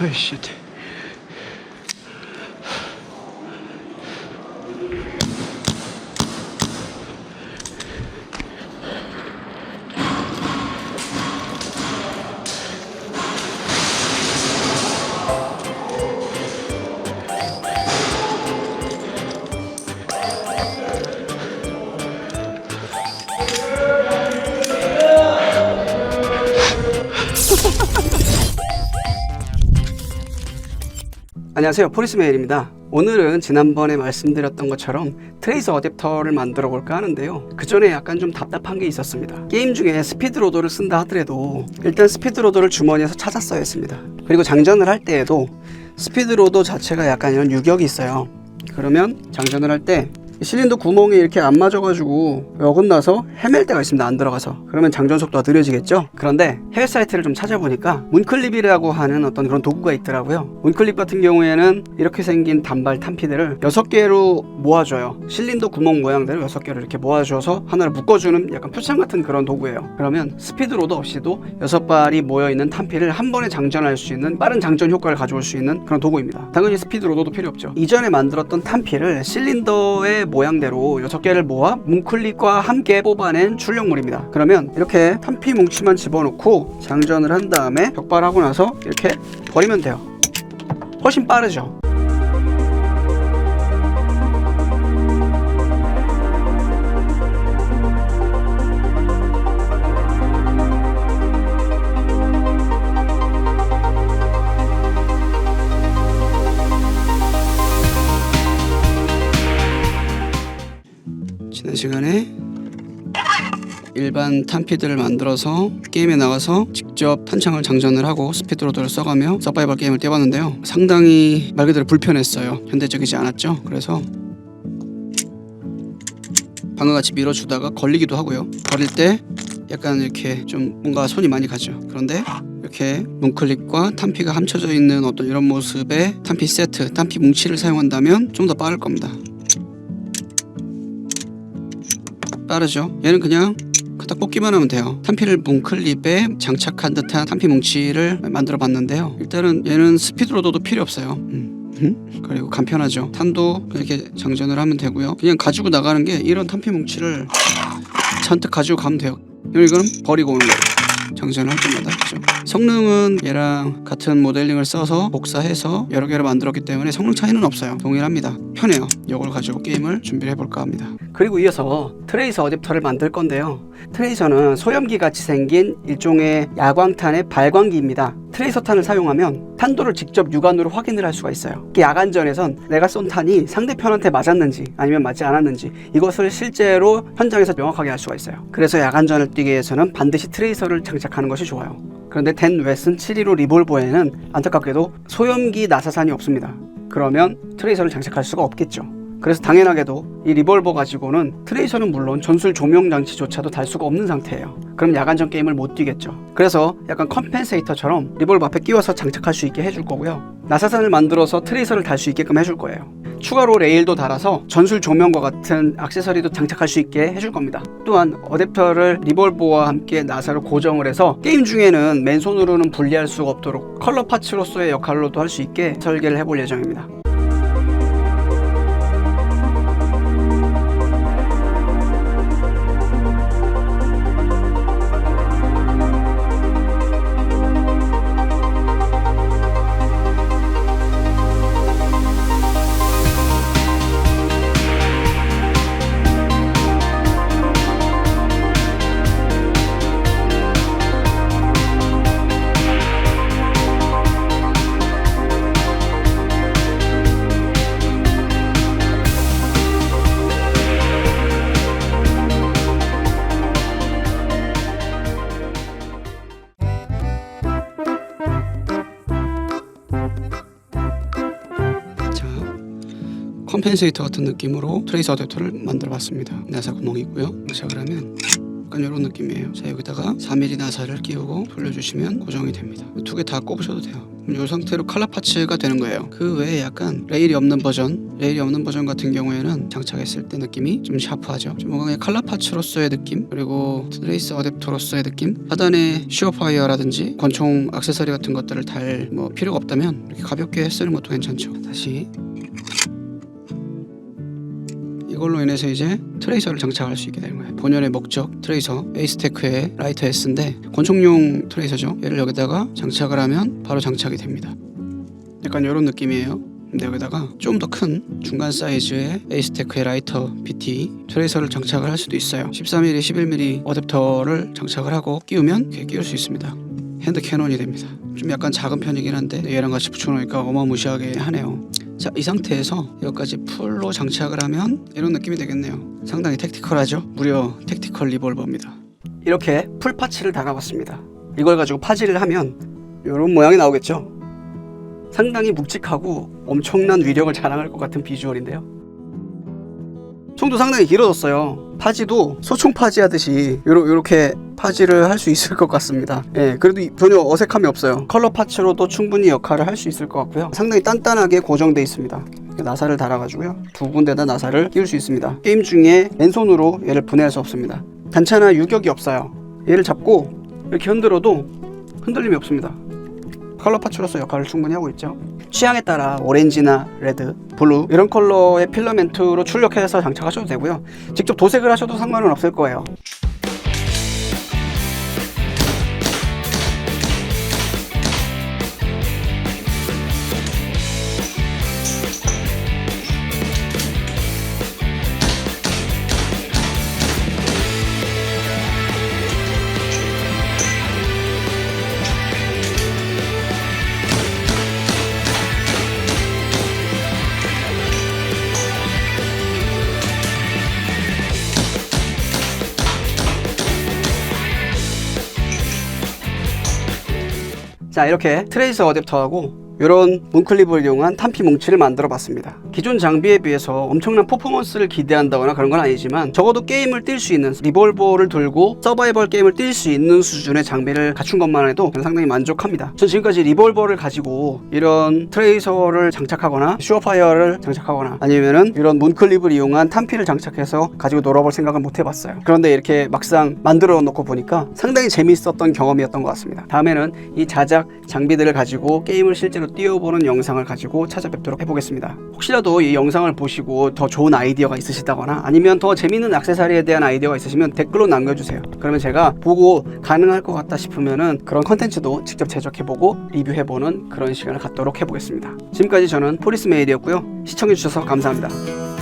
아이씨. 안녕하세요, 포리스메일입니다. 오늘은 지난번에 말씀드렸던 것처럼 트레이서 어댑터를 만들어 볼까 하는데요. 그 전에 약간 좀 답답한 게 있었습니다. 게임 중에 스피드로더를 쓴다 하더라도 일단 스피드로더를 주머니에서 찾았어야 했습니다. 그리고 장전을 할 때에도 스피드로더 자체가 약간 이런 유격이 있어요. 그러면 장전을 할 때 실린더 구멍이 이렇게 안 맞아가지고 어긋나서 헤맬 때가 있습니다. 안 들어가서. 그러면 장전 속도가 느려지겠죠. 그런데 해외 사이트를 좀 찾아보니까 문클립이라고 하는 어떤 그런 도구가 있더라고요. 문클립 같은 경우에는 이렇게 생긴 단발 탄피들을 6개로 모아줘요. 실린더 구멍 모양대로 6개로 이렇게 모아줘서 하나를 묶어주는 약간 표창 같은 그런 도구예요. 그러면 스피드로더 없이도 6발이 모여있는 탄피를 한 번에 장전할 수 있는 빠른 장전 효과를 가져올 수 있는 그런 도구입니다. 당연히 스피드로더도 필요 없죠. 이전에 만들었던 탄피를 실린더의 모양대로 6개를 모아 문클립과 함께 뽑아낸 출력물입니다. 그러면 이렇게 탄피 뭉치만 집어넣고 장전을 한 다음에 격발하고 나서 이렇게 버리면 돼요. 훨씬 빠르죠. 지난 시간에 일반 탄피들을 만들어서 게임에 나가서 직접 탄창을 장전을 하고 스피드로더를 써가며 서바이벌 게임을 뛰어봤는데요. 상당히 말 그대로 불편했어요. 현대적이지 않았죠. 그래서 방금같이 밀어주다가 걸리기도 하고요. 버릴 때 약간 이렇게 좀 뭔가 손이 많이 가죠. 그런데 이렇게 문클립과 탄피가 합쳐져 있는 어떤 이런 모습의 탄피 세트, 탄피 뭉치를 사용한다면 좀 더 빠를 겁니다. 빠르죠. 얘는 그냥 갖다 꽂기만 하면 돼요. 탄피를 문클립에 장착한 듯한 탄피 뭉치를 만들어 봤는데요. 일단은 얘는 스피드로더도 필요 없어요. 그리고 간편하죠. 탄도 이렇게 장전을 하면 되고요. 그냥 가지고 나가는 게 이런 탄피 뭉치를 잔뜩 가지고 가면 돼요. 이거는 버리고 오는 거예요. 장전을 할 때마다. 그렇죠? 성능은 얘랑 같은 모델링을 써서 복사해서 여러 개를 만들었기 때문에 성능 차이는 없어요. 동일합니다. 편해요. 이걸 가지고 게임을 준비를 해볼까 합니다. 그리고 이어서 트레이서 어댑터를 만들 건데요. 트레이서는 소염기 같이 생긴 일종의 야광탄의 발광기입니다. 트레이서탄을 사용하면 탄도를 직접 육안으로 확인을 할 수가 있어요. 야간전에선 내가 쏜 탄이 상대편한테 맞았는지 아니면 맞지 않았는지 이것을 실제로 현장에서 명확하게 알 수가 있어요. 그래서 야간전을 뛰기 위해서는 반드시 트레이서를 장착하는 것이 좋아요. 그런데 댄 웨슨 715 리볼버에는 안타깝게도 소염기 나사산이 없습니다. 그러면 트레이서를 장착할 수가 없겠죠. 그래서 당연하게도 이 리볼버 가지고는 트레이서는 물론 전술 조명 장치조차도 달 수가 없는 상태예요. 그럼 야간전 게임을 못 뛰겠죠. 그래서 약간 컴펜세이터처럼 리볼버 앞에 끼워서 장착할 수 있게 해줄 거고요. 나사산을 만들어서 트레이서를 달 수 있게끔 해줄 거예요. 추가로 레일도 달아서 전술 조명과 같은 액세서리도 장착할 수 있게 해줄 겁니다. 또한 어댑터를 리볼버와 함께 나사로 고정을 해서 게임 중에는 맨손으로는 분리할 수가 없도록 컬러 파츠로서의 역할로도 할 수 있게 설계를 해볼 예정입니다. 컴펜세이터 같은 느낌으로 트레이서 어댑터를 만들어 봤습니다. 나사 구멍이 있고요. 자, 그러면 약간 이런 느낌이에요. 자, 여기다가 4mm 나사를 끼우고 돌려주시면 고정이 됩니다. 두 개 다 꼽으셔도 돼요. 이 상태로 칼라 파츠가 되는 거예요. 그 외에 약간 레일이 없는 버전 같은 경우에는 장착했을 때 느낌이 좀 샤프하죠. 좀 뭔가 그냥 칼라 파츠로서의 느낌, 그리고 트레이스 어댑터로서의 느낌. 하단에 슈어파이어라든지 권총 액세서리 같은 것들을 달 뭐 필요가 없다면 이렇게 가볍게 쓰는 것도 괜찮죠. 다시 이걸로 인해서 이제 트레이서를 장착할 수 있게 되는 거예요. 본연의 목적 트레이서 에이스테크의 라이터 S인데 권총용 트레이서죠. 얘를 여기다가 장착을 하면 바로 장착이 됩니다. 약간 이런 느낌이에요. 근데 여기다가 좀 더 큰 중간 사이즈의 에이스테크의 라이터 BT 트레이서를 장착을 할 수도 있어요. 13mm, 11mm 어댑터를 장착을 하고 끼우면 이렇게 끼울 수 있습니다. 핸드 캐논이 됩니다. 좀 약간 작은 편이긴 한데 얘랑 같이 붙여놓으니까 어마무시하게 하네요. 자, 이 상태에서 여기까지 풀로 장착을 하면 이런 느낌이 되겠네요. 상당히 택티컬하죠? 무려 택티컬 리볼버입니다. 이렇게 풀 파츠를 달아봤습니다. 이걸 가지고 파지를 하면 이런 모양이 나오겠죠? 상당히 묵직하고 엄청난 위력을 자랑할 것 같은 비주얼인데요. 총도 상당히 길어졌어요. 파지도 소총 파지 하듯이 요렇게 파지를 할 수 있을 것 같습니다. 예, 그래도 전혀 어색함이 없어요. 컬러 파츠로도 충분히 역할을 할 수 있을 것 같고요. 상당히 단단하게 고정되어 있습니다. 나사를 달아가지고요. 두 군데다 나사를 끼울 수 있습니다. 게임 중에 왼손으로 얘를 분해할 수 없습니다. 단차나 유격이 없어요. 얘를 잡고 이렇게 흔들어도 흔들림이 없습니다. 컬러 파츠로서 역할을 충분히 하고 있죠. 취향에 따라 오렌지나 레드, 블루 이런 컬러의 필라멘트로 출력해서 장착하셔도 되고요. 직접 도색을 하셔도 상관은 없을 거예요. 자, 이렇게 트레이서 어댑터하고 이런 문클립을 이용한 탄피 뭉치를 만들어 봤습니다. 기존 장비에 비해서 엄청난 퍼포먼스를 기대한다거나 그런 건 아니지만 적어도 게임을 뛸 수 있는, 리볼버를 들고 서바이벌 게임을 뛸 수 있는 수준의 장비를 갖춘 것만 해도 저는 상당히 만족합니다. 전 지금까지 리볼버를 가지고 이런 트레이서를 장착하거나 슈어파이어를 장착하거나 아니면은 이런 문클립을 이용한 탄피를 장착해서 가지고 놀아볼 생각은 못 해봤어요. 그런데 이렇게 막상 만들어 놓고 보니까 상당히 재밌었던 경험이었던 것 같습니다. 다음에는 이 자작 장비들을 가지고 게임을 실제로 띄워보는 영상을 가지고 찾아뵙도록 해보겠습니다. 혹시라도 이 영상을 보시고 더 좋은 아이디어가 있으시다거나 아니면 더 재밌는 액세서리에 대한 아이디어가 있으시면 댓글로 남겨주세요. 그러면 제가 보고 가능할 것 같다 싶으면은 그런 컨텐츠도 직접 제작해보고 리뷰해보는 그런 시간을 갖도록 해보겠습니다. 지금까지 저는 포리스메일이었고요. 시청해주셔서 감사합니다.